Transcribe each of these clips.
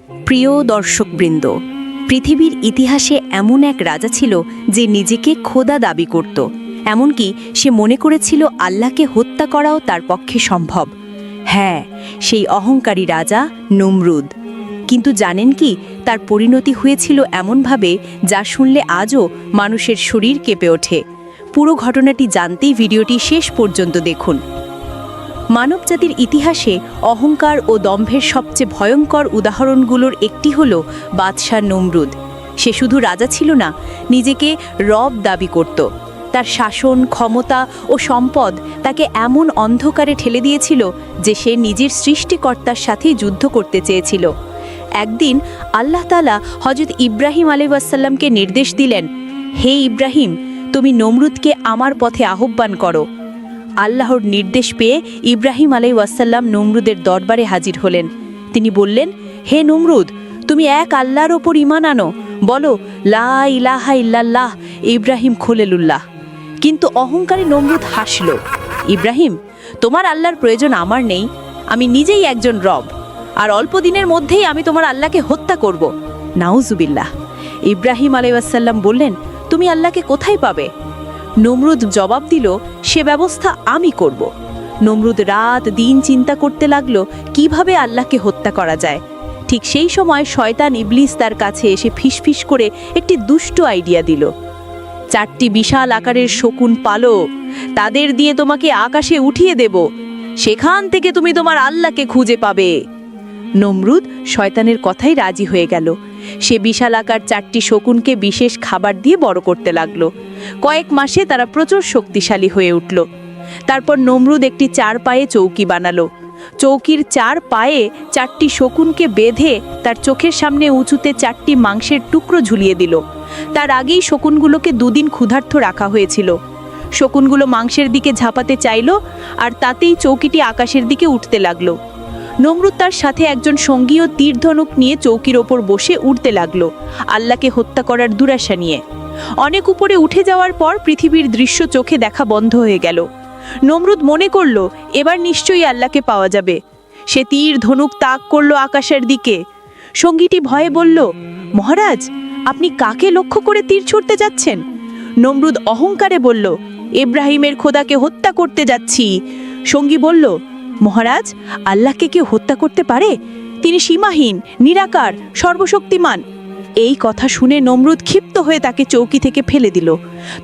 প্রিয় দর্শকবৃন্দ, পৃথিবীর ইতিহাসে এমন এক রাজা ছিল যে নিজেকে খোদা দাবি করত। এমনকি সে মনে করেছিল আল্লাহকে হত্যা করাও তার পক্ষে সম্ভব। হ্যাঁ, সেই অহংকারী রাজা নমরুদ। কিন্তু জানেন কি, তার পরিণতি হয়েছিল এমনভাবে যা শুনলে আজও মানুষের শরীর কেঁপে ওঠে। পুরো ঘটনাটি জানতেই ভিডিওটি শেষ পর্যন্ত দেখুন। মানবজাতির ইতিহাসে অহংকার ও দম্ভের সবচেয়ে ভয়ঙ্কর উদাহরণগুলোর একটি হল বাদশাহ নমরুদ। সে শুধু রাজা ছিল না, নিজেকে রব দাবি করত। তার শাসন, ক্ষমতা ও সম্পদ তাকে এমন অন্ধকারে ঠেলে দিয়েছিল যে সে নিজের সৃষ্টিকর্তার সাথেই যুদ্ধ করতে চেয়েছিল। একদিন আল্লাহ তাআলা হযরত ইব্রাহিম আলাইহিসসালামকে নির্দেশ দিলেন, হে ইব্রাহিম, তুমি নমরুদকে আমার পথে আহ্বান করো। আল্লাহর নির্দেশ পেয়ে ইব্রাহিম আলাইহিসসালাম নমরুদের দরবারে হাজির হলেন। তিনি বললেন, হে নমরুদ, তুমি এক আল্লাহর ওপর ঈমান আনো, বলো লা ইলাহা ইল্লাল্লাহ ইব্রাহিম খলিলুল্লাহ। কিন্তু অহংকারী নমরুদ হাসল, ইব্রাহিম, তোমার আল্লাহর প্রয়োজন আমার নেই, আমি নিজেই একজন রব, আর অল্প দিনের মধ্যেই আমি তোমার আল্লাহকে হত্যা করব। নাউজুবিল্লাহ। ইব্রাহিম আলাইহিসসালাম বললেন, তুমি আল্লাহকে কোথায় পাবে? নমরুদ জবাব দিল, সে ব্যবস্থা আমি করব। নমরুদ রাত দিন চিন্তা করতে লাগলো কিভাবে আল্লাহকে হত্যা করা যায়। ঠিক সেই সময় শয়তান ইবলিস তার কাছে এসে ফিসফিস করে একটি দুষ্ট আইডিয়া দিল। 4টি বিশাল আকারের শকুন পালো, তাদের দিয়ে তোমাকে আকাশে উঠিয়ে দেব, সেখান থেকে তুমি তোমার আল্লাহকে খুঁজে পাবে। নমরুদ শয়তানের কথাই রাজি হয়ে গেল। সে বিশাল আকার 4টি শকুনকে বিশেষ খাবার দিয়ে বড় করতে লাগলো। কয়েক মাসে তারা প্রচুর শক্তিশালী হয়ে উঠল। তারপর নমরুদ একটি 4 পায়ে চৌকি বানালো। চৌকির 4 পায়ে 4টি শকুনকে বেঁধে তার চোখের সামনে উঁচুতে 4টি মাংসের টুকরো ঝুলিয়ে দিল। তার আগেই শকুনগুলোকে 2 দিন ক্ষুধার্ত রাখা হয়েছিল। শকুনগুলো মাংসের দিকে ঝাঁপাতে চাইল, আর তাতেই চৌকিটি আকাশের দিকে উঠতে লাগলো। নমরুদ তার সাথে একজন সঙ্গী ও তীর ধনুক নিয়ে চৌকির ওপর বসে উড়তে লাগলো, আল্লাহকে হত্যা করার দুরাশা নিয়ে। অনেক উপরে উঠে যাওয়ার পর পৃথিবীর দৃশ্য চোখে দেখা বন্ধ হয়ে গেল। নমরুদ মনে করলো এবার নিশ্চয়ই আল্লাহকে পাওয়া যাবে। সে তীর ধনুক তাক করলো আকাশের দিকে। সঙ্গীটি ভয়ে বলল, মহারাজ, আপনি কাকে লক্ষ্য করে তীর ছুঁড়তে যাচ্ছেন? নমরুদ অহংকারে বলল, ইব্রাহিমের খোদাকে হত্যা করতে যাচ্ছি। সঙ্গী বলল, মহারাজ, আল্লাহকে কেউ হত্যা করতে পারে? তিনি সীমাহীন, নিরাকার, সর্বশক্তিমান। এই কথা শুনে নমরুদ ক্ষিপ্ত হয়ে তাকে চৌকি থেকে ফেলে দিল।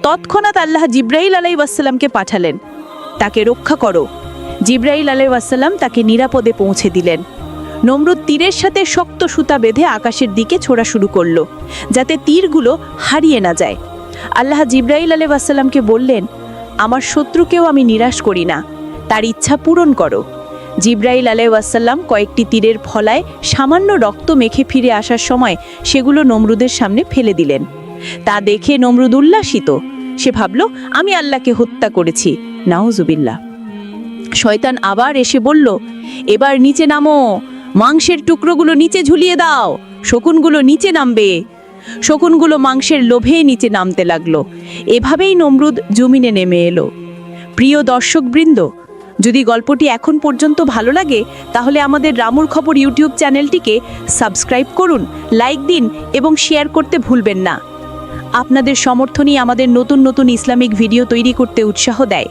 তৎক্ষণাৎ আল্লাহ জিব্রাইল আলাইহিসসালামকে পাঠালেন, তাকে রক্ষা করো। জিব্রাইল আলাইহিসসালাম তাকে নিরাপদে পৌঁছে দিলেন। নমরুদ তীরের সাথে শক্ত সুতা বেঁধে আকাশের দিকে ছোড়া শুরু করলো, যাতে তীরগুলো হারিয়ে না যায়। আল্লাহ জিব্রাইল আলাইহিসসালামকে বললেন, আমার শত্রুকেও আমি নিরাশ করি না, তার ইচ্ছা পূরণ করো। জিব্রাইল আলাইহিসসালাম কয়েকটি তীরের ফলায় সামান্য রক্ত মেখে ফিরে আসার সময় সেগুলো নমরুদের সামনে ফেলে দিলেন। তা দেখে নমরুদ উল্লাসিত। সে ভাবল, আমি আল্লাহকে হত্যা করেছি। নাউজুবিল্লাহ। শয়তান আবার এসে বলল, এবার নিচে নামো, মাংসের টুকরোগুলো নিচে ঝুলিয়ে দাও, শকুনগুলো নিচে নামবে। শকুনগুলো মাংসের লোভে নিচে নামতে লাগলো। এভাবেই নমরুদ জমিনে নেমে এলো। প্রিয় দর্শকবৃন্দ, যদি গল্পটি এখন পর্যন্ত ভালো লাগে তাহলে আমাদের রামুর খবর ইউটিউব চ্যানেলটিকে সাবস্ক্রাইব করুন, লাইক দিন এবং শেয়ার করতে ভুলবেন না। আপনাদের সমর্থনই আমাদের নতুন নতুন ইসলামিক ভিডিও তৈরি করতে উৎসাহ দেয়।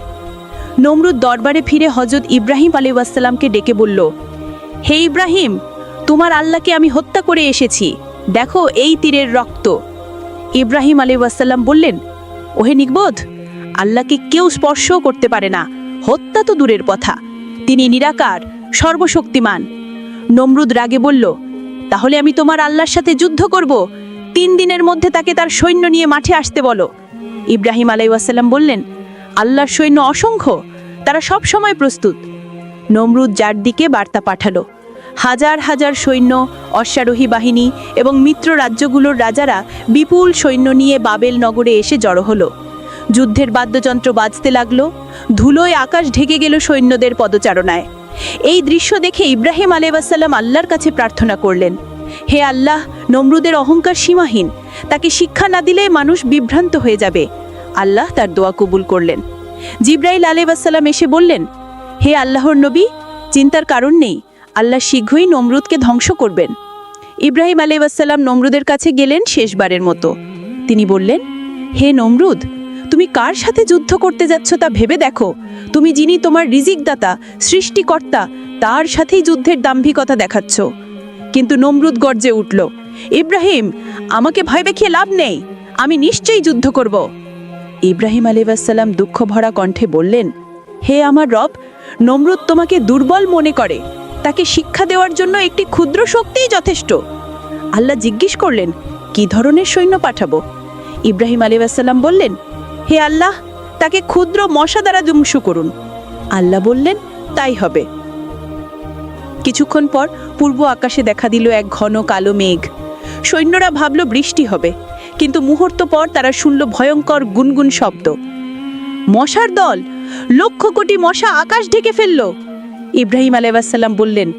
নমরুদ দরবারে ফিরে হযরত ইব্রাহিম আলাইহিসসালামকে ডেকে বলল, হে ইব্রাহিম, তোমার আল্লাহকে আমি হত্যা করে এসেছি, দেখো এই তীরের রক্ত। ইব্রাহিম আলাইহিসসালাম বললেন, ওহে নির্বোধ, আল্লাহকে কেউ স্পর্শও করতে পারে না, হত্যা তো দূরের কথা, তিনি নিরাকার, সর্বশক্তিমান। নমরুদ রাগে বলল, তাহলে আমি তোমার আল্লাহর সাথে যুদ্ধ করব, 3 দিনের মধ্যে তাকে তার সৈন্য নিয়ে মাঠে আসতে বলো। ইব্রাহিম আলাইহিসসালাম বললেন, আল্লাহর সৈন্য অসংখ্য, তারা সব সময় প্রস্তুত। নমরুদ যার দিকে বার্তা পাঠালো। হাজার হাজার সৈন্য, অশ্বারোহী বাহিনী এবং মিত্র রাজ্যগুলোর রাজারা বিপুল সৈন্য নিয়ে বাবেল নগরে এসে জড়ো হলো। যুদ্ধের বাদ্যযন্ত্র বাজতে লাগলো, ধুলোয় আকাশ ঢেকে গেল সৈন্যদের পদচারণায়। এই দৃশ্য দেখে ইব্রাহিম আলাইহিসসালাম আল্লাহর কাছে প্রার্থনা করলেন, হে আল্লাহ, নমরুদের অহংকার সীমাহীন, তাকে শিক্ষা না দিলে মানুষ বিভ্রান্ত হয়ে যাবে। আল্লাহ তার দোয়া কবুল করলেন। জিব্রাইল আলাইহিসসালাম এসে বললেন, হে আল্লাহর নবী, চিন্তার কারণ নেই, আল্লাহ শীঘ্রই নমরুদকে ধ্বংস করবেন। ইব্রাহিম আলাইহিসসালাম নমরুদের কাছে গেলেন শেষবারের মতো। তিনি বললেন, হে নমরুদ, তুমি কার সাথে যুদ্ধ করতে যাচ্ছ তা ভেবে দেখো। তুমি যিনি তোমার রিজিকদাতা, সৃষ্টিকর্তা, তার সাথেই যুদ্ধের দাম্ভিকতা দেখাচ্ছ। কিন্তু নমরুদ গর্জে উঠল, ইব্রাহিম, আমাকে ভয় দেখিয়ে লাভ নেই, আমি নিশ্চয়ই যুদ্ধ করব। ইব্রাহিম আলাইহিসসালাম দুঃখ ভরা কণ্ঠে বললেন, হে আমার রব, নমরুদ তোমাকে দুর্বল মনে করে, তাকে শিক্ষা দেওয়ার জন্য একটি ক্ষুদ্র শক্তিই যথেষ্ট। আল্লাহ জিজ্ঞেস করলেন, কি ধরনের সৈন্য পাঠাবো? ইব্রাহিম আলাইহিসসালাম বললেন, হে আল্লাহ, তাকে ক্ষুদ্র মশা দ্বারা ধ্বংস করুন। আল্লাহ বললেন, তাই হবে। কিছুক্ষণ পর পূর্ব আকাশে দেখা দিল এক ঘন কালো মেঘ। সৈন্যরা ভাবল বৃষ্টি হবে, কিন্তু মুহূর্ত পর তারা শুনল ভয়ঙ্কর গুনগুন শব্দ। মশার দল, লক্ষ কোটি মশা আকাশ ঢেকে ফেলল। ইব্রাহিম আলাইহিসসালাম বললেন,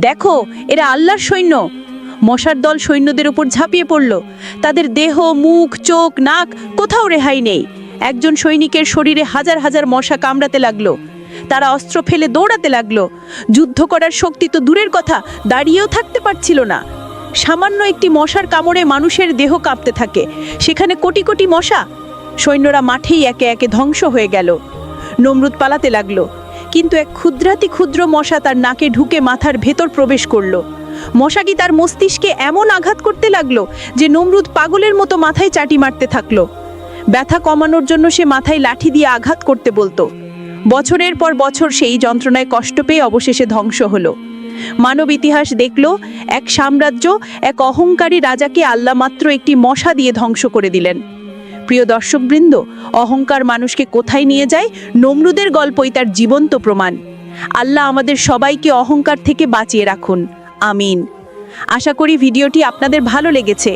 দেখো, এরা আল্লাহর সৈন্য। মশার দল সৈন্যদের উপর ঝাঁপিয়ে পড়ল। তাদের দেহ, মুখ, চোখ, নাক কোথাও রেহাই নেই। একজন সৈনিকের শরীরে হাজার হাজার মশা কামড়াতে লাগলো। তারা অস্ত্র ফেলে দৌড়াতে লাগলো। যুদ্ধ করার শক্তি তো দূরের কথা, দাঁড়িয়েও থাকতে পারছিল না। সামান্য একটি মশার কামড়ে মানুষের দেহ কাঁপতে থাকে, সেখানে কোটি কোটি মশা। সৈন্যরা মাঠেই একে একে ধ্বংস হয়ে গেল। নমরুদ পালাতে লাগলো, কিন্তু এক ক্ষুদ্রাতি ক্ষুদ্র মশা তার নাকে ঢুকে মাথার ভেতর প্রবেশ করলো। মশাটি তার মস্তিষ্কে এমন আঘাত করতে লাগলো যে নমরুদ পাগলের মতো মাথায় চাটি মারতে থাকলো। ব্যথা কমানোর জন্য সে মাথায় লাঠি দিয়ে আঘাত করতে বলতো। বছরের পর বছর সেই যন্ত্রণায় কষ্ট পেয়ে অবশেষে ধ্বংস হলো। মানব ইতিহাস দেখল, এক সাম্রাজ্য, এক অহংকারী রাজাকে আল্লাহ মাত্র একটি মশা দিয়ে ধ্বংস করে দিলেন। প্রিয় দর্শকবৃন্দ, অহংকার মানুষকে কোথায় নিয়ে যায়, নমরুদের গল্পই তার জীবন্ত প্রমাণ। আল্লাহ আমাদের সবাইকে অহংকার থেকে বাঁচিয়ে রাখুন, আমিন। আশা করি ভিডিওটি আপনাদের ভালো লেগেছে।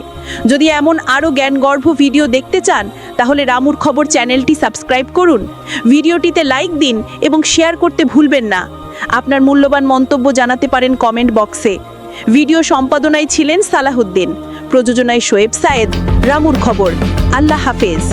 যদি এমন আরও জ্ঞানগর্ভ ভিডিও দেখতে চান, তাহলে রামুর খবর চ্যানেলটি সাবস্ক্রাইব করুন, ভিডিওটিতে লাইক দিন এবং শেয়ার করতে ভুলবেন না। আপনার মূল্যবান মন্তব্য জানাতে পারেন কমেন্ট বক্সে। ভিডিও সম্পাদনায় ছিলেন সালাহুদ্দিন, প্রযোজনায় শোয়েব সায়েদ। রামুর খবর। আল্লাহ হাফেজ।